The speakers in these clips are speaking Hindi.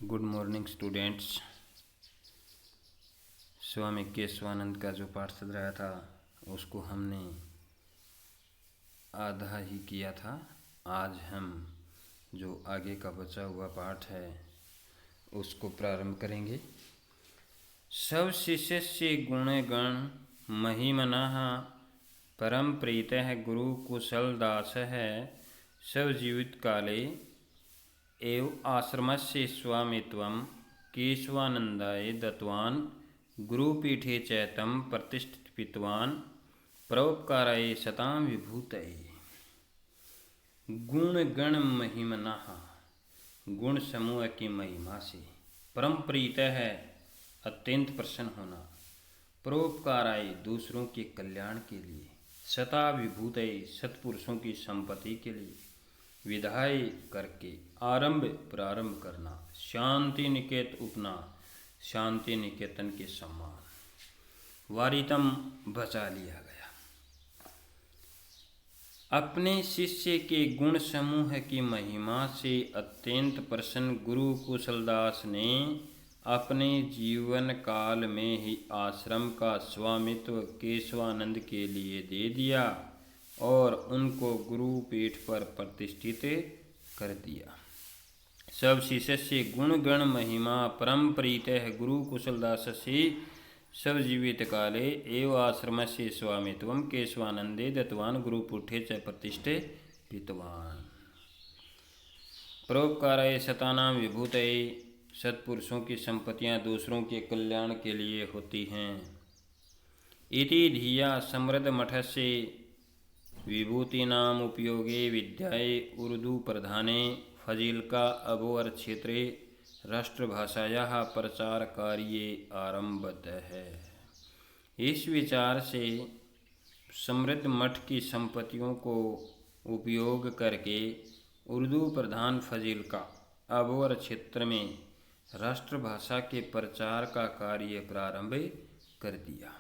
Good morning students. Swami Keshavanand का जो पाठ चल रहा था उसको हमने आधा ही किया था। आज हम जो आगे का बचा हुआ पाठ है उसको प्रारंभ करेंगे। सब शिष्य गुण गण महिमनः परम प्रीतः गुरु कुशल दास है सब जीवित काले एव आश्रमस्य स्वामित्वं केशवानन्दाय दत्तवान् गुरुपीठे चैतं प्रतिष्ठितवान् परोपकाराय सतां विभूतये। गुण गण महिमनः, गुण समूह की महिमा से, परम प्रीत है अत्यंत प्रसन्न होना, परोपकाराय दूसरों के कल्याण के लिए, सता विभूतये सत्पुरुषों की संपत्ति के लिए, विधाय करके प्रारंभ करना, शांति निकेत उपना शांति निकेतन के सम्मान, वारितम बचा लिया गया। अपने शिष्य के गुण समूह की महिमा से अत्यंत प्रसन्न गुरु कुशलदास ने अपने जीवन काल में ही आश्रम का स्वामित्व केशवानंद के लिए दे दिया और उनको गुरु पीठ पर प्रतिष्ठित कर दिया। सब शिष्य गुण गण महिमा परम प्रीतः गुरु कुशलदास से सब जीवित काले एव आश्रम से स्वामित्वं केशवानंदे दत्तवान् गुरुपीठे च प्रतिष्ठितवान् परोपकाराय सतानां विभूतये। सत्पुरुषों की संपत्तियां दूसरों के कल्याण के लिए होती हैं। इति धिया समृद्ध मठस्य विभूतीनाम उपयोगे विद्याये उर्दू प्रधाने फजीलका अबोहर क्षेत्रे राष्ट्रभाषायाः प्रचार कार्ये आरम्भत है। इस विचार से समृद्ध मठ की संपत्तियों को उपयोग करके उर्दू प्रधान फजीलका अबोहर क्षेत्र में राष्ट्रभाषा के प्रचार का कार्य प्रारंभ कर दिया।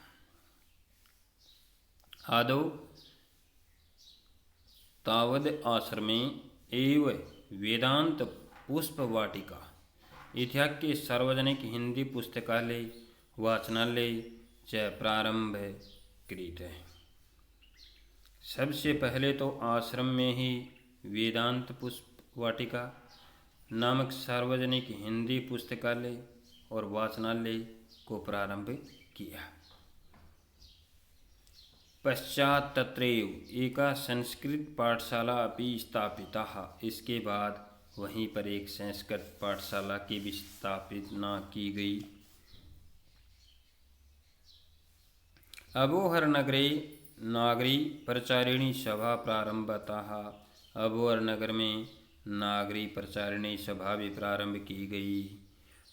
आदौ तावद आश्रमे एव वेदांत पुष्प वाटिका इत्याख्य सार्वजनिक हिंदी पुस्तकालय वाचनालय च प्रारंभ कृत है। सबसे पहले तो आश्रम में ही वेदांत पुष्प वाटिका नामक सार्वजनिक हिंदी पुस्तकालय और वाचनालय को प्रारंभ किया। पश्चात तत्रैव एका संस्कृत पाठशाला अपि स्थापिता। इसके बाद वहीं पर एक संस्कृत पाठशाला की भी स्थापना की गई। अबोहर नगरे नागरी प्रचारिणी सभा प्रारंभतः। अबोहर नगर में नागरी प्रचारिणी सभा भी प्रारंभ की गई।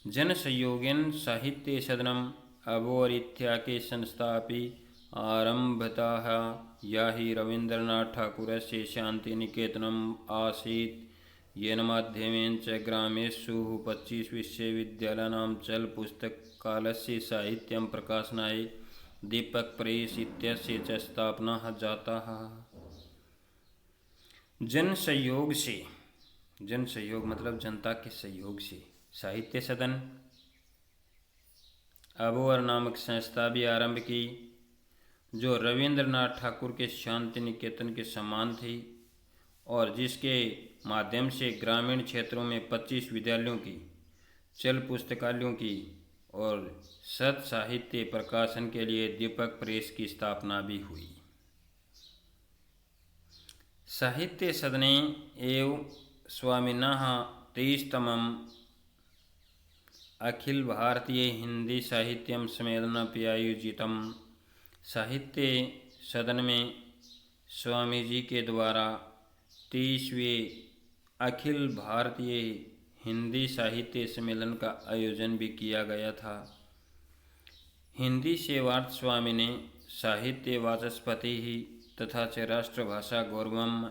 जन संयोगेन साहित्य सदनम अबोहर इत्याख्ये संस्थापि आरम्भतः। या हि रवीन्द्रनाथ ठाकुरस्य शान्तिनिकेतनम् आसीत् येन माध्यमेन च ग्रामेषु 25 विश्वविद्यालयानां चल पुस्तकालयस्य साहित्यं प्रकाशनाय दीपक प्रेस इत्यस्य च स्थापना जाता। जन सहयोग से, जन सहयोग मतलब जनता के सहयोग से साहित्य सदन अबोहर नामक संस्था भी आरंभ की जो रविंद्रनाथ ठाकुर के शांति निकेतन के समान थी और जिसके माध्यम से ग्रामीण क्षेत्रों में 25 विद्यालयों की, चल पुस्तकालयों की और सत साहित्य प्रकाशन के लिए दीपक प्रेस की स्थापना भी हुई। साहित्य सदने एव स्वामिनः 23तमम् अखिल भारतीय हिंदी साहित्यम सम्मेलनमपि आयोजितम्। साहित्य सदन में स्वामी जी के द्वारा 30वें अखिल भारतीय हिंदी साहित्य सम्मेलन का आयोजन भी किया गया था। हिंदी सेवार्थ स्वामी ने साहित्य वाचस्पति तथा च राष्ट्रभाषा गौरवम्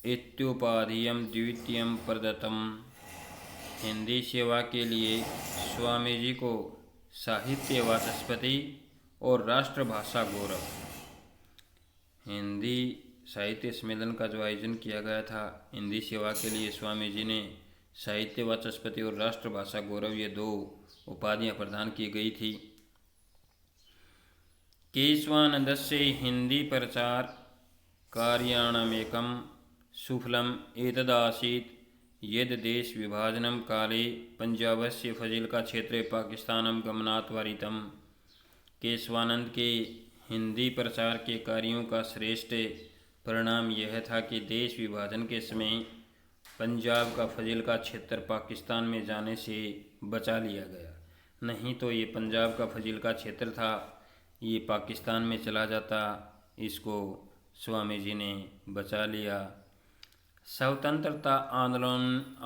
इत्युपाधियं द्वितीयं प्रदत्तम्। हिंदी सेवा के लिए स्वामी जी को साहित्य वाचस्पति और राष्ट्रभाषा गौरव, हिंदी साहित्य सम्मेलन का जो आयोजन किया गया था, हिंदी सेवा के लिए स्वामी जी ने साहित्य वाचस्पति और राष्ट्रभाषा गौरव ये 2 उपाधियां प्रदान की गई थी। केशवानंदस्य हिंदी प्रचार कार्याणमेकं सुफलम् एतदासीत् यद् देश विभाजनं काले पंजाबस्य फजिल्का क्षेत्रे पाकिस्तानं गमनात् वारितम्। केशवानंद के हिंदी प्रचार के कार्यों का श्रेष्ठ परिणाम यह था कि देश विभाजन के समय पंजाब का फजिल्का क्षेत्र पाकिस्तान में जाने से बचा लिया गया, नहीं तो ये पंजाब का फजिल्का क्षेत्र था, ये पाकिस्तान में चला जाता, इसको स्वामी जी ने बचा लिया। स्वतंत्रता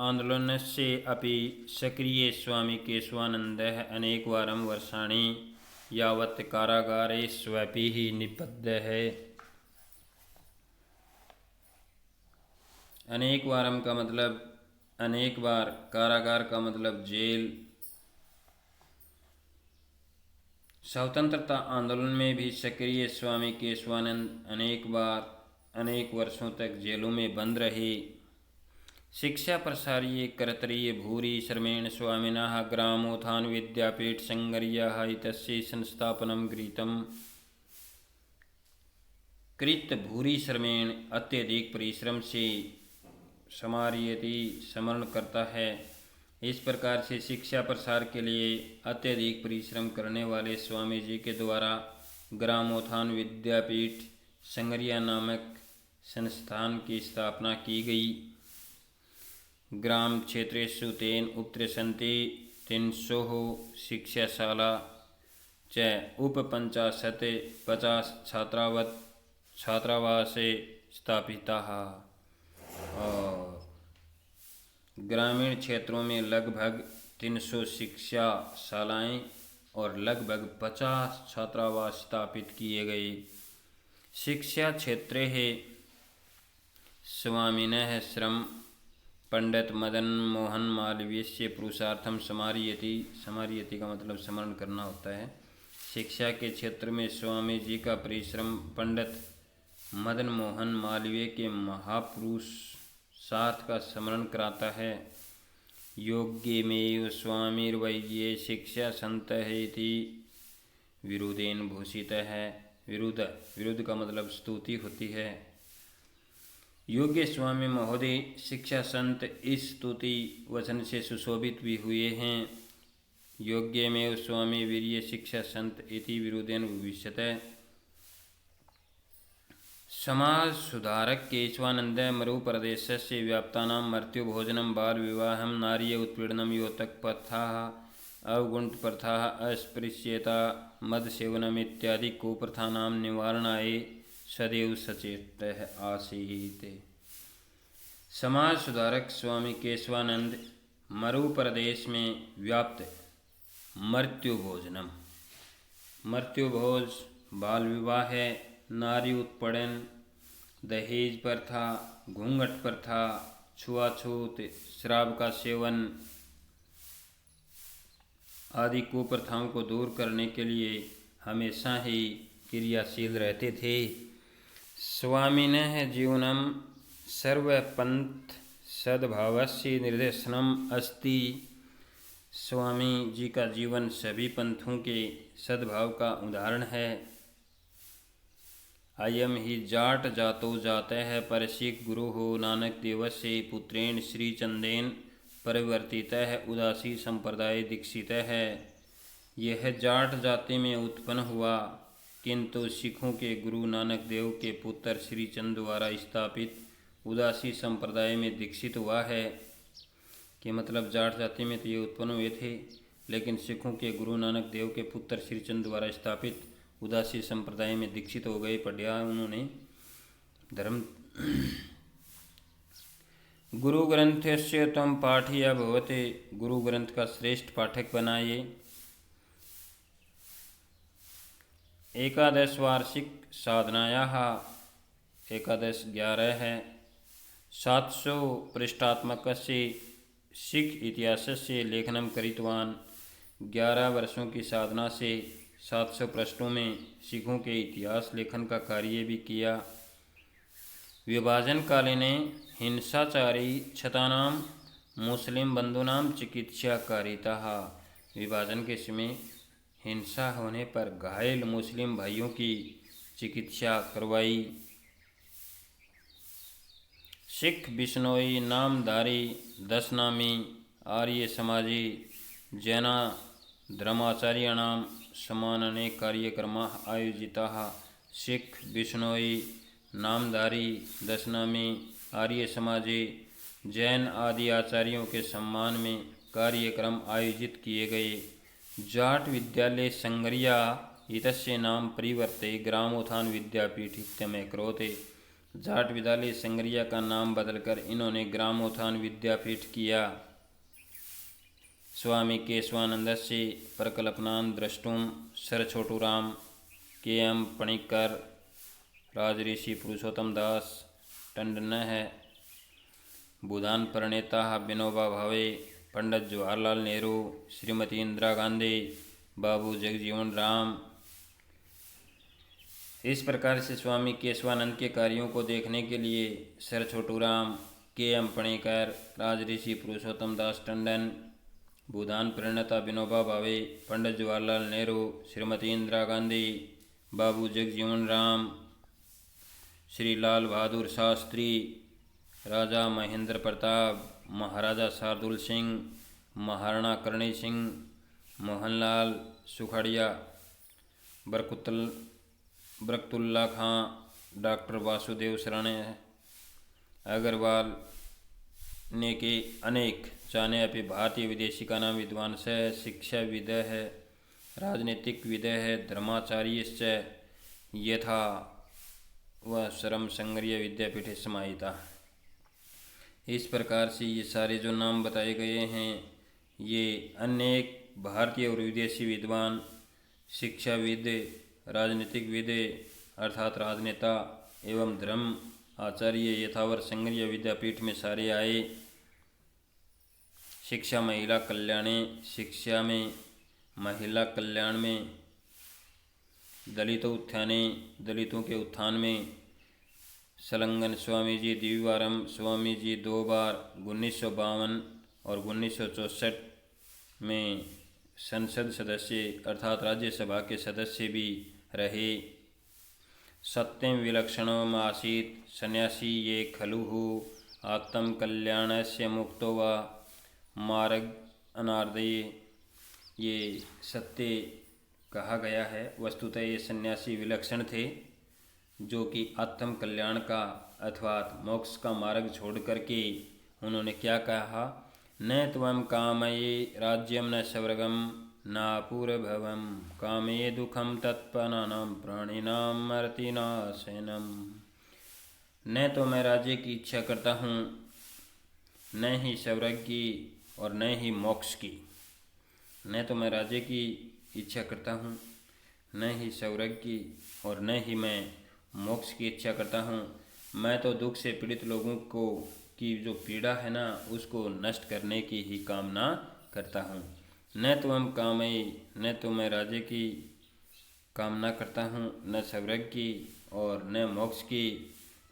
आंदोलनस्य अपि सक्रिय स्वामी केशवानन्दः अनेकवारं वर्षाणि यावत् कारागारे स्वपिः निबद्धः। अनेकवारम का मतलब अनेक बार, कारागार का मतलब जेल। स्वतंत्रता आंदोलन में भी सक्रिय स्वामी केशवानंद अनेक बार अनेक वर्षों तक जेलों में बंद रहे। शिक्षा प्रसारीय कर्तरीय भूरि श्रमेण स्वामिनः ग्रामोत्थान विद्यापीठ संगर्यः इत्यस्य संस्थापनं कृत भूरि श्रमेण अत्यधिक परिश्रम से समारियति स्मरण करता है। इस प्रकार से शिक्षा प्रसार के लिए अत्यधिक परिश्रम करने वाले स्वामी जी के द्वारा ग्रामोत्थान विद्यापीठ संगरिया नामक संस्थान की स्थापना की गई। ग्राम क्षेत्रेषु तेन उपत्रिशन्ति 300 शिक्षाशाला च उपपञ्चाशत् 50 छात्रावासे स्थापिताः। और ग्रामीण क्षेत्रों में लगभग 300 शिक्षाशालाएँ और लगभग 50 छात्रावास स्थापित किए गए। शिक्षा क्षेत्रे है स्वामिनः श्रम पंडित मदन मोहन मालवीय पुरुषार्थम समारियति का मतलब स्मरण करना होता है। शिक्षा के क्षेत्र में स्वामी जी का परिश्रम पंडित मदन मोहन मालवीय के महापुरुषार्थ का स्मरण कराता है। योग्यमेव स्वामिर्वैये शिक्षा संतः इति विरुदेन भूषित है। विरुद्ध का मतलब स्तुति होती है। योग्य स्वामी महोदय शिक्षा संत इस स्तुति वचन से सुशोभित भी हुए हैं। योग्यमेव स्वामी वीर्य शिक्षा संत इति विरुदेन भविष्यते। समाज सुधारक केशवानंद मरु प्रदेशस्य व्याप्तानां मृत्युभोजनं बालविवाहं नार्य उत्पीडनं योतक प्रथाः अवगुण्ठ प्रथाः अस्पृश्यता मदसेवनम् इत्यादि कुप्रथानां निवारणाय सदैव सचेतः आसीत्। समाज सुधारक स्वामी केशवानंद मरु प्रदेश में व्याप्त मृत्युभोज बाल विवाह, नारी उत्पीड़न, दहेज प्रथा, घूंघट प्रथा, छुआछूत, शराब का सेवन आदि कुप्रथाओं को दूर करने के लिए हमेशा ही क्रियाशील रहते थे। स्वामिनः जीवनं सर्वपंथ सद्भावस्य निर्देशनम् अस्ति। स्वामी जी का जीवन सभी पंथों के सद्भाव का उदाहरण है। अयम ही जाट जातो जातः परसिक गुरुः नानक देवस्य पुत्रेण श्रीचंदेन परिवर्तितः उदासी संप्रदाय दीक्षितः। यह जाट जाति में उत्पन्न हुआ, किंतु सिखों के गुरु नानक देव के पुत्र श्रीचंद द्वारा स्थापित उदासी संप्रदाय में दीक्षित हुआ है। कि मतलब जाट जाति में तो ये उत्पन्न हुए थे, लेकिन सिखों के गुरु नानक देव के पुत्र श्रीचंद द्वारा स्थापित उदासी संप्रदाय में दीक्षित हो गए, पढ़ा उन्होंने धर्म। गुरु ग्रंथस्य त्वं पाठीय भवते, गुरु ग्रंथ का श्रेष्ठ पाठक बनाइए। एकादश वार्षिक साधनायाः 11 है। 700 पृष्ठात्मकस्य सिख इतिहासस्य लेखनं कृतवान्। 11 वर्षों की साधना से 700 पृष्ठों में सिखों के इतिहास लेखन का कार्य भी किया। विभाजन कालीने हिंसाचारी क्षतानां मुस्लिम बंधूनाम चिकित्साकारिता। विभाजन के समय हिंसा होने पर घायल मुस्लिम भाइयों की चिकित्सा करवाई। सिख बिश्नोई नामधारी दशनामी आर्य समाजी जैना धर्माचार्याणां समानने कार्यक्रमाः आयोजिताः। सिख बिश्नोई नामधारी दशनामी आर्य समाजी जैन आदि आचार्यों के सम्मान में कार्यक्रम आयोजित किए गए। जाट विद्यालय संगरिया इतस्य नाम परिवर्ते ग्रामोत्थान विद्यापीठ इत्यमे करोते। जाट विद्यालय संगरिया का नाम बदलकर इन्होंने ग्रामोत्थान विद्यापीठ किया। स्वामी केशवानंदस्य प्रकल्पनां द्रष्टुं सर छोटूराम के एम पणिक्कर राजऋषि पुरुषोत्तम दास टंडनः बुधान प्रणेता विनोबा भावे पंडित जवाहरलाल नेहरू श्रीमती इंदिरा गांधी बाबू जगजीवन राम। इस प्रकार से स्वामी केशवानंद के कार्यों को देखने के लिए सर छोटूराम के एम पणिक्कर राजऋषि पुरुषोत्तम दास टंडन बुधान प्रणेता विनोबा भावे पंडित जवाहरलाल नेहरू श्रीमती इंदिरा गांधी बाबू जगजीवन राम श्री लाल बहादुर शास्त्री राजा महेंद्र प्रताप महाराजा शार्दुल सिंह महाराणा करणी सिंह मोहनलाल सुखाड़िया बरकतुल्ला खां डॉक्टर वासुदेव शरण अग्रवाल ने के अनेक जाने अपनी भारतीय विदेशी का नाम विद्वांस है शिक्षाविद है राजनीतिकविद है धर्माचार्यश्च यथा वह श्रम संग्रिय विद्यापीठ समाहिता। इस प्रकार से ये सारे जो नाम बताए गए हैं ये अनेक भारतीय और विदेशी विद्वान शिक्षाविद राजनीतिकविद अर्थात राजनेता एवं धर्म आचार्य यथावर संग्रिय विद्यापीठ में सारे आए। शिक्षा महिला कल्याणे शिक्षा में महिला कल्याण में दलितों उत्थाने दलितों के उत्थान में संलग्न स्वामी जी द्विवारम स्वामी जी 2 बार 1952 और 1964 में संसद सदस्य अर्थात राज्यसभा के सदस्य भी रहे। सत्यम विलक्षणम आसीत् सन्यासी ये खलु आत्म कल्याणस्य मुक्तो वा मार्ग अनार्दये। ये सत्य कहा गया है। वस्तुतः ये सन्यासी विलक्षण थे जो कि आत्म कल्याण का अर्थात मोक्ष का मार्ग छोड़ करके उन्होंने क्या कहा, न त्वं कामये राज्यम न स्वर्गम नापूर्वभवम कामये दुखम तत्पनानां प्राणिनां मर्तिनाशनम। न तो मैं राज्य की इच्छा करता हूँ न ही स्वर्ग की और न ही मोक्ष की। न तो मैं राज्य की इच्छा करता हूँ न ही स्वर्ग की और न ही मैं मोक्ष की इच्छा करता हूँ। मैं तो दुख से पीड़ित लोगों को की जो पीड़ा है ना उसको नष्ट करने की ही कामना करता हूँ। न तो हम कामये न तो मैं राज्य की कामना करता हूँ न स्वर्ग की और न मोक्ष की।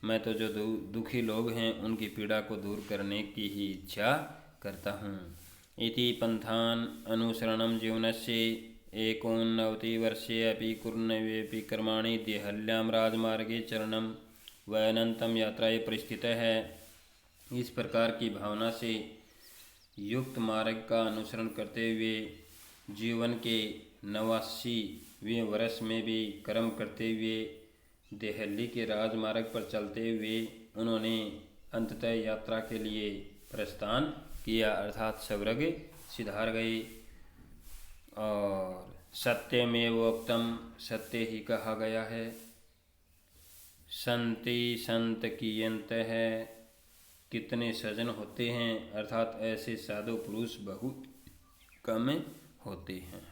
मैं तो जो दुखी लोग हैं उनकी पीड़ा को दूर करने की ही इच्छा करता हूँ। इति पंथान अनुसरणं जीवनस्य 89 वर्षे अपि कुर्वन्नपि कर्माणि देहल्यां राजमार्गे चरणं वयनन्तं यात्राय परिस्थितः है। इस प्रकार की भावना से युक्त मार्ग का अनुसरण करते हुए जीवन के 89वें वर्ष में भी कर्म करते हुए देहली के राजमार्ग पर चलते हुए उन्होंने अंततः यात्रा के लिए प्रस्थान किया अर्थात स्वर्ग सिधार गए। और सत्यमेवोक्तम सत्य ही कहा गया है। संति संत कियंत है कितने सजन होते हैं अर्थात ऐसे साधु पुरुष बहुत कम होते हैं।